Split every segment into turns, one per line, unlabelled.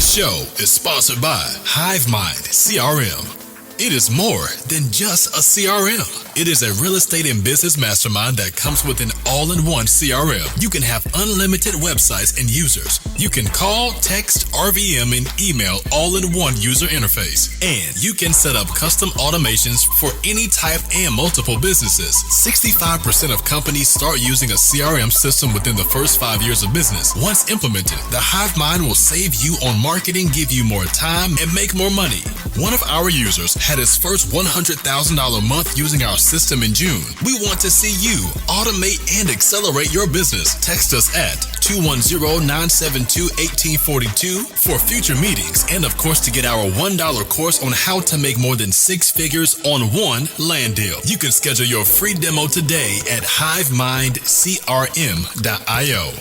show is sponsored by HiveMind CRM. It is more than just a CRM. It is a real estate and business mastermind that comes with an all-in-one CRM. You can have unlimited websites and users. You can call, text, RVM, and email all in one user interface. And you can set up custom automations for any type and multiple businesses. 65% of companies start using a CRM system within the first 5 years of business. Once implemented, the HiveMind will save you on marketing, give you more time, and make more money. One of our users had his first $100,000 month using our system in June. We want to see you automate and accelerate your business. Text us at 210-972-1842 for future meetings, and of course to get our $1 course on how to make more than 6 figures on one land deal. You can schedule your free demo today at hivemindcrm.io.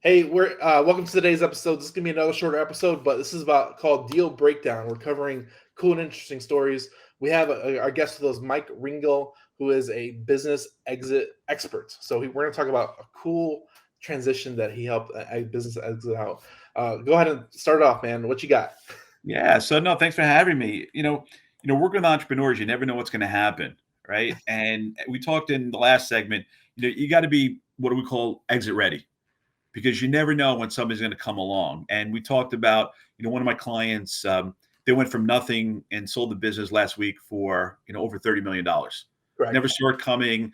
Hey, we're welcome to today's episode. This is gonna be another shorter episode, but this is called Deal Breakdown. We're covering cool and interesting stories. We have our guest with us, Mike Ringel, who is a business exit expert. So we're going to talk about a cool transition that he helped a business exit out. Go ahead and start it off, man. What you got?
Yeah. So no, thanks for having me. Working with entrepreneurs, you never know what's going to happen, right? And we talked in the last segment. You got to be what do we call exit ready, because you never know when somebody's going to come along. And we talked about, one of my clients, they went from nothing and sold the business last week for, over $30 million.
Right.
Never saw it coming.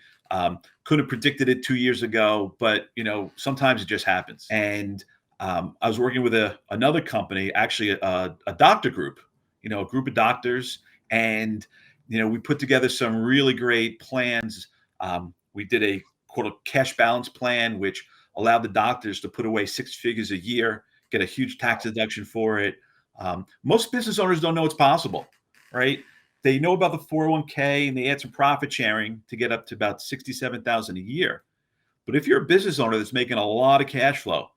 Could have predicted it 2 years ago, but, sometimes it just happens. And I was working with another company, actually a doctor group, a group of doctors. And, we put together some really great plans. We did a cash balance plan, which allowed the doctors to put away 6 figures a year, get a huge tax deduction for it. Most business owners don't know it's possible, right? They know about the 401k and they add some profit sharing to get up to about $67,000 a year. But if you're a business owner that's making a lot of cash flow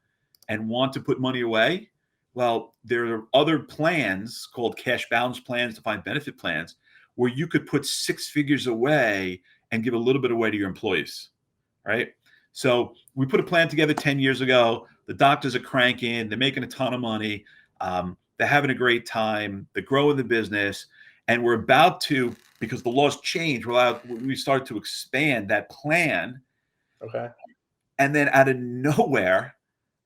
and want to put money away, well, there are other plans called cash balance plans, defined benefit plans, where you could put 6 figures away and give a little bit away to your employees, right? So we put a plan together 10 years ago. The doctors are cranking. They're making a ton of money. They're having a great time. They're growing the business. And we're about to, because the laws changed, we started to expand that plan.
Okay.
And then out of nowhere,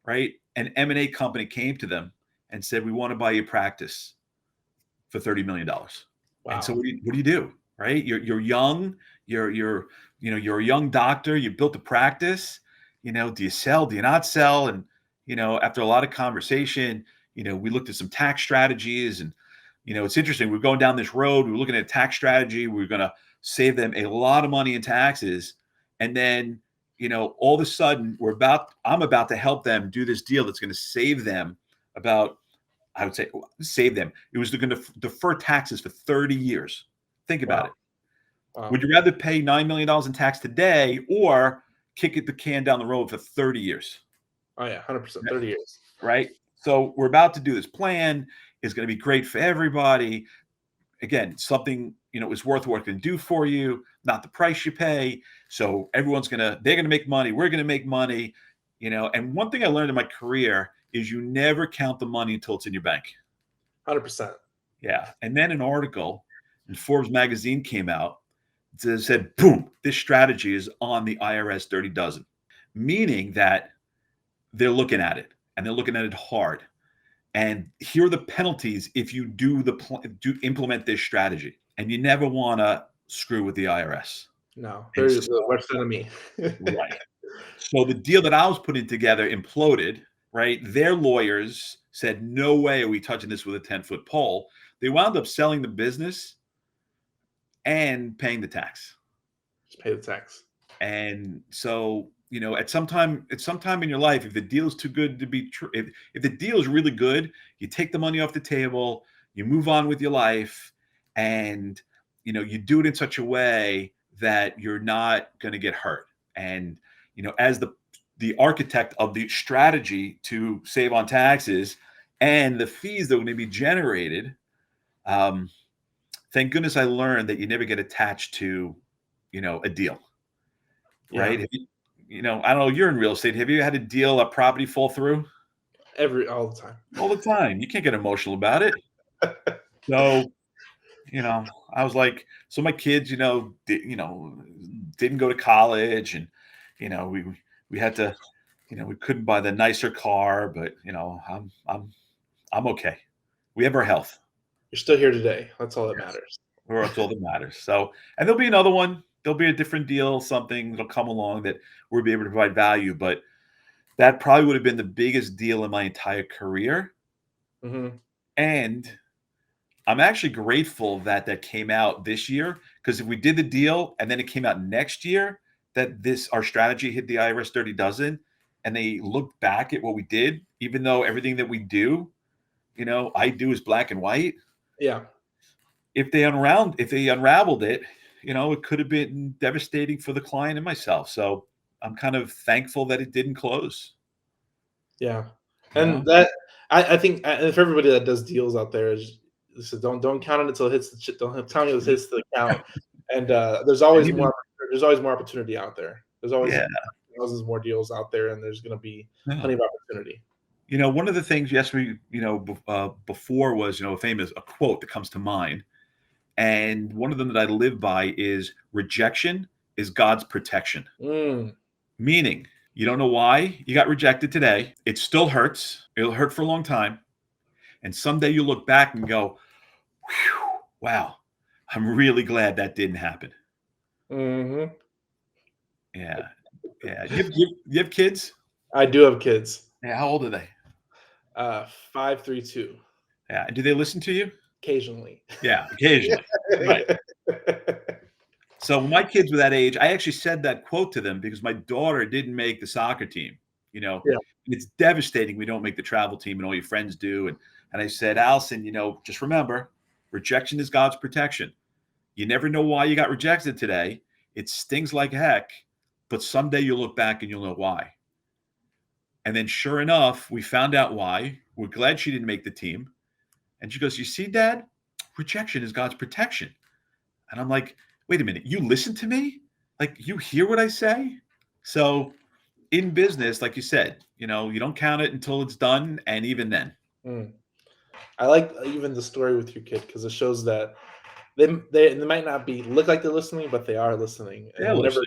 right, an M&A company came to them and said, we want to buy your practice for $30 million. Wow. And so what do you do? Right? You're young. You're a young doctor. You built a practice. Do you sell? Do you not sell? And after a lot of conversation, we looked at some tax strategies, and it's interesting. We're going down this road. We're looking at a tax strategy. We're going to save them a lot of money in taxes, and then all of a sudden I'm about to help them do this deal that's going to save them save them. It was going to defer taxes for 30 years. Think about it. Wow. Would you rather pay $9 million in tax today or kick the can down the road for 30 years?
Oh, yeah, 100%, 30 years.
Right? So we're about to do this plan. It's going to be great for everybody. Again, something, is worth what it can do for you, not the price you pay. So they're going to make money. We're going to make money, And one thing I learned in my career is you never count the money until it's in your bank.
100%.
Yeah. And then an article in Forbes magazine came out that said, boom, this strategy is on the IRS Dirty Dozen, meaning that they're looking at it and they're looking at it hard. And here are the penalties if you do implement this strategy. And you never want to screw with the IRS.
No, they're the worst enemy.
Right. So the deal that I was putting together imploded, right? Their lawyers said, no way are we touching this with a 10-foot pole. They wound up selling the business and paying the tax.
Just pay the tax.
And so, at some time in your life, if the deal is too good to be true, if the deal is really good, you take the money off the table, you move on with your life, and you do it in such a way that you're not going to get hurt. And as the architect of the strategy to save on taxes and the fees that are going to be generated, thank goodness I learned that you never get attached to, a deal, right? I don't know. You're in real estate. Have you had a property fall through?
All the time.
All the time. You can't get emotional about it. So, I was like, so my kids, didn't go to college, and we had to, we couldn't buy the nicer car, but I'm okay. We have our health.
You're still here today. That's all that matters.
That's all that matters. So, and there'll be another one. There'll be a different deal. Something that'll come along that we'll be able to provide value. But that probably would have been the biggest deal in my entire career.
Mm-hmm.
And I'm actually grateful that came out this year, because if we did the deal and then it came out next year, that our strategy hit the IRS Dirty Dozen, and they looked back at what we did, even though everything that we do, I do is black and white.
Yeah.
If they unraveled it, it could have been devastating for the client and myself. So I'm kind of thankful that it didn't close.
Yeah. And that, I think, and for everybody that does deals out there, don't count it until it hits the don't tell me it hits the account. And there's always more opportunity out there. There's always thousands more deals out there, and there's going to be plenty of opportunity.
One of the things you asked me, before was, a quote that comes to mind. And one of them that I live by is, rejection is God's protection. Meaning, you don't know why you got rejected today. It still hurts. It'll hurt for a long time. And someday you look back and go, wow, I'm really glad that didn't happen.
Mm-hmm.
Yeah. You have kids?
I do have kids.
Yeah. How old are they?
5, 3, 2.
Yeah. And do they listen to you?
Occasionally.
Yeah, occasionally. Right. So when my kids were that age, I actually said that quote to them because my daughter didn't make the soccer team. It's devastating we don't make the travel team and all your friends do. And I said, Allison, just remember, rejection is God's protection. You never know why you got rejected today. It stings like heck, but someday you'll look back and you'll know why. And then sure enough, we found out why. We're glad she didn't make the team. And she goes, you see, Dad, rejection is God's protection. And I'm like, wait a minute, you listen to me? Like, you hear what I say? So in business, like you said, you don't count it until it's done. And even then.
I like even the story with your kid, because it shows that they might not look like they're listening, but they are listening. And whenever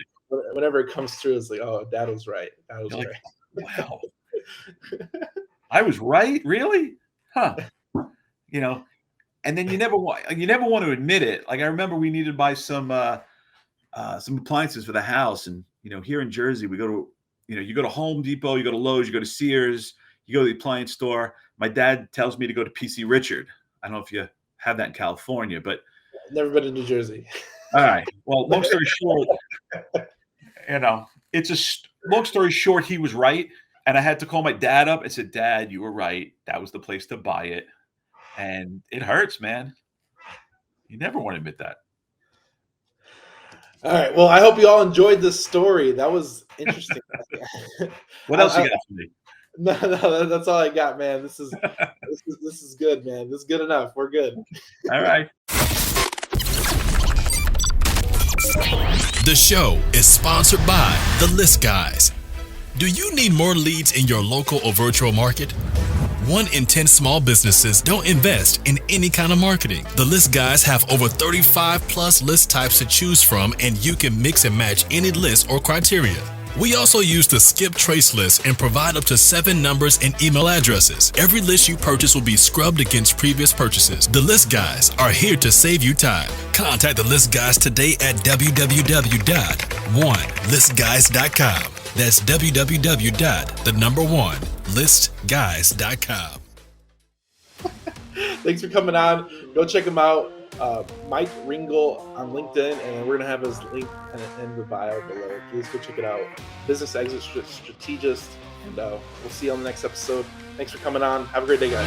it comes through, it's like, oh, Dad was right. Dad was right.
Wow. I was right? Really? Huh. And then you never want to admit it. Like, I remember we needed to buy some appliances for the house, and here in Jersey, we go to you go to Home Depot, you go to Lowe's, you go to Sears, you go to the appliance store. My dad tells me to go to PC Richard. I don't know if you have that in California, but
never been to New Jersey.
All right. Well, long story short, long story short, he was right, and I had to call my dad up and said, Dad, you were right. That was the place to buy it. And it hurts, man. You never want to admit that.
All right. Well, I hope you all enjoyed this story. That was interesting.
What else you got for me?
No, that's all I got, man. This is good, man. This is good enough. We're good.
All right.
The show is sponsored by The List Guys. Do you need more leads in your local or virtual market? 1 in 10 small businesses don't invest in any kind of marketing. The List Guys have over 35 plus list types to choose from, and you can mix and match any list or criteria. We also use the skip trace list and provide up to 7 numbers and email addresses. Every list you purchase will be scrubbed against previous purchases. The List Guys are here to save you time. Contact the List Guys today at www.1listguys.com. That's www.1listguys.com.
Thanks for coming on. Go check him out. Mike Ringel on LinkedIn, and we're going to have his link in the bio below. Please go check it out. Business Exit Strategist, and we'll see you on the next episode. Thanks for coming on. Have a great day, guys.